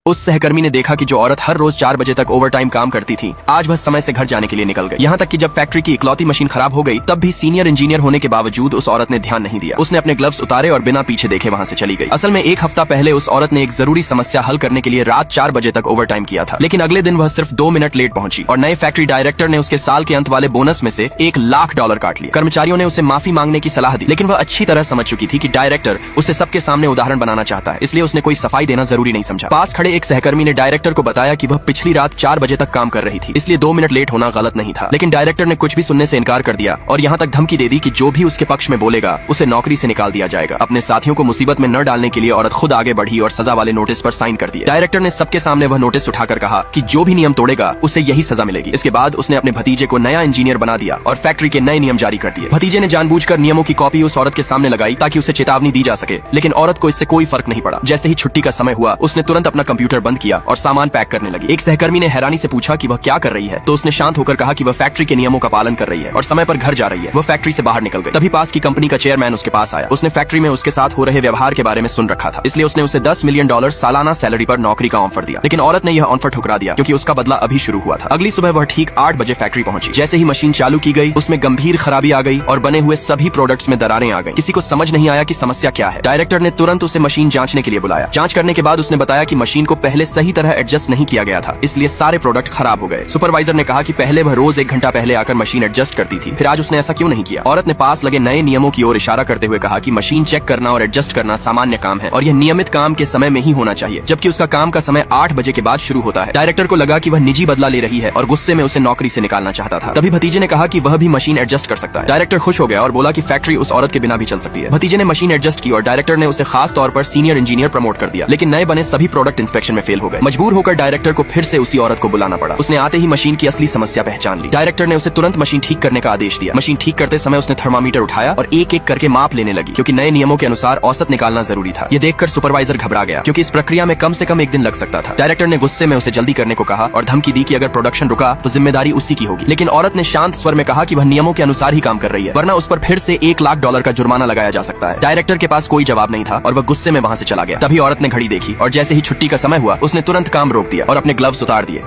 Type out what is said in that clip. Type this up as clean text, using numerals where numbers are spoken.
उस सहकर्मी ने देखा कि जो औरत हर रोज 4 बजे तक ओवरटाइम काम करती थी, आज वह समय से घर जाने के लिए निकल गई। यहाँ तक कि जब फैक्ट्री की इकलौती मशीन खराब हो गई, तब भी सीनियर इंजीनियर होने के बावजूद उस औरत ने ध्यान नहीं दिया। उसने अपने ग्लव्स उतारे और बिना पीछे देखे वहाँ से चली गई। असल में एक हफ्ता पहले उस औरत ने एक जरूरी समस्या हल करने के लिए रात 4 बजे तक ओवरटाइम किया था, लेकिन अगले दिन वह सिर्फ 2 मिनट लेट पहुंची और नए फैक्ट्री डायरेक्टर ने उसके साल के अंत वाले बोनस में से $1,00,000 काट लिया। कर्मचारियों ने उसे माफी मांगने की सलाह दी, लेकिन वह अच्छी तरह समझ चुकी थी कि डायरेक्टर उसे सबके सामने उदाहरण बनाना चाहता है, इसलिए उसने कोई सफाई देना जरूरी नहीं समझा। पास खड़े एक सहकर्मी ने डायरेक्टर को बताया कि वह पिछली रात 4 बजे तक काम कर रही थी, इसलिए 2 मिनट लेट होना गलत नहीं था। लेकिन डायरेक्टर ने कुछ भी सुनने से इनकार कर दिया और यहाँ तक धमकी दे दी कि जो भी उसके पक्ष में बोलेगा उसे नौकरी से निकाल दिया जाएगा। अपने साथियों को मुसीबत में न डालने के लिए औरत खुद आगे बढ़ी और सजा वाले नोटिस पर साइन कर दिया। डायरेक्टर ने सबके सामने वह नोटिस उठाकर कहा कि जो भी नियम तोड़ेगा उसे यही सजा मिलेगी। इसके बाद उसने अपने भतीजे को नया इंजीनियर बना दिया और फैक्ट्री के नए नियम जारी कर दिए। भतीजे ने जानबूझकर नियमों की कॉपी उस औरत के सामने लगाई ताकि उसे चेतावनी दी जा सके, लेकिन औरत को इससे कोई फर्क नहीं पड़ा। जैसे ही छुट्टी का समय हुआ, उसने तुरंत अपना कंप्यूटर बंद किया और सामान पैक करने लगी। एक सहकर्मी ने हैरानी से पूछा कि वह क्या कर रही है, तो उसने शांत होकर कहा कि वह फैक्ट्री के नियमों का पालन कर रही है और समय पर घर जा रही है। वह फैक्ट्री से बाहर निकल गई। तभी पास की कंपनी का चेयरमैन उसके पास आया। उसने फैक्ट्री में उसके साथ हो रहे व्यवहार के बारे में सुन रखा था, इसलिए उसने उसे $10 मिलियन सालाना सैलरी पर नौकरी का ऑफर दिया। लेकिन औरत ने यह ऑफर ठुकरा दिया क्योंकि उसका बदला अभी शुरू हुआ था। अगली सुबह वह ठीक 8 बजे फैक्ट्री पहुंची। जैसे ही मशीन चालू की गई, उसमें गंभीर खराबी आ गई और बने हुए सभी प्रोडक्ट्स में दरारें आ गई। किसी को समझ नहीं आया कि समस्या क्या है। डायरेक्टर ने तुरंत उसे मशीन जांचने के लिए बुलाया। जांच करने के बाद उसने बताया कि मशीन को पहले सही तरह एडजस्ट नहीं किया गया था, इसलिए सारे प्रोडक्ट खराब हो गए। सुपरवाइजर ने कहा कि पहले वह रोज 1 घंटा पहले आकर मशीन एडजस्ट करती थी, फिर आज उसने ऐसा क्यों नहीं किया। औरत ने पास लगे नए नियमों की ओर इशारा करते हुए कहा कि मशीन चेक करना और एडजस्ट करना सामान्य काम है और यह नियमित काम के समय में ही होना चाहिए, जबकि उसका काम का समय 8 बजे के बाद शुरू होता है। डायरेक्टर को लगा कि वह निजी बदला ले रही है और गुस्से में उसे नौकरी से निकालना चाहता था। तभी भतीजे ने कहा कि वह भी मशीन एडजस्ट कर सकता है। डायरेक्टर खुश हो गया और बोला कि फैक्ट्री उस औरत के बिना भी चल सकती है। भतीजे ने मशीन एडजस्ट की और डायरेक्टर ने उसे खास तौर पर सीनियर इंजीनियर प्रमोट कर दिया, लेकिन नए बने सभी प्रोडक्ट इंस्पेक्शन में फेल हो गए। मजबूर होकर डायरेक्टर को फिर से उसी औरत को बुलाना पड़ा। उसने आते ही मशीन की असली समस्या पहचान ली। डायरेक्टर ने उसे तुरंत मशीन ठीक करने का आदेश दिया। मशीन ठीक करते समय उसने थर्मामीटर उठाया और एक एक करके माप लेने लगी, क्योंकि नए नियमों के अनुसार औसत निकालना जरूरी था। ये देखकर सुपरवाइजर घबरा गया, क्योंकि इस प्रक्रिया में कम से कम 1 दिन लग सकता था। डायरेक्टर ने गुस्से में उसे जल्दी करने को कहा और धमकी दी कि अगर प्रोडक्शन रुका तो जिम्मेदारी उसी की होगी। लेकिन औरत ने शांत स्वर में कहा कि वह नियमों के अनुसार ही काम कर रही है, वरना उस पर फिर से $1,00,000 का जुर्माना लगाया जा सकता है। डायरेक्टर के पास कोई जवाब नहीं था और वह गुस्से में वहाँ से चला गया। तभी औरत ने घड़ी देखी और जैसे ही छुट्टी का समय हुआ, उसने तुरंत काम रोक दिया और अपने ग्लव्स उतार दिए।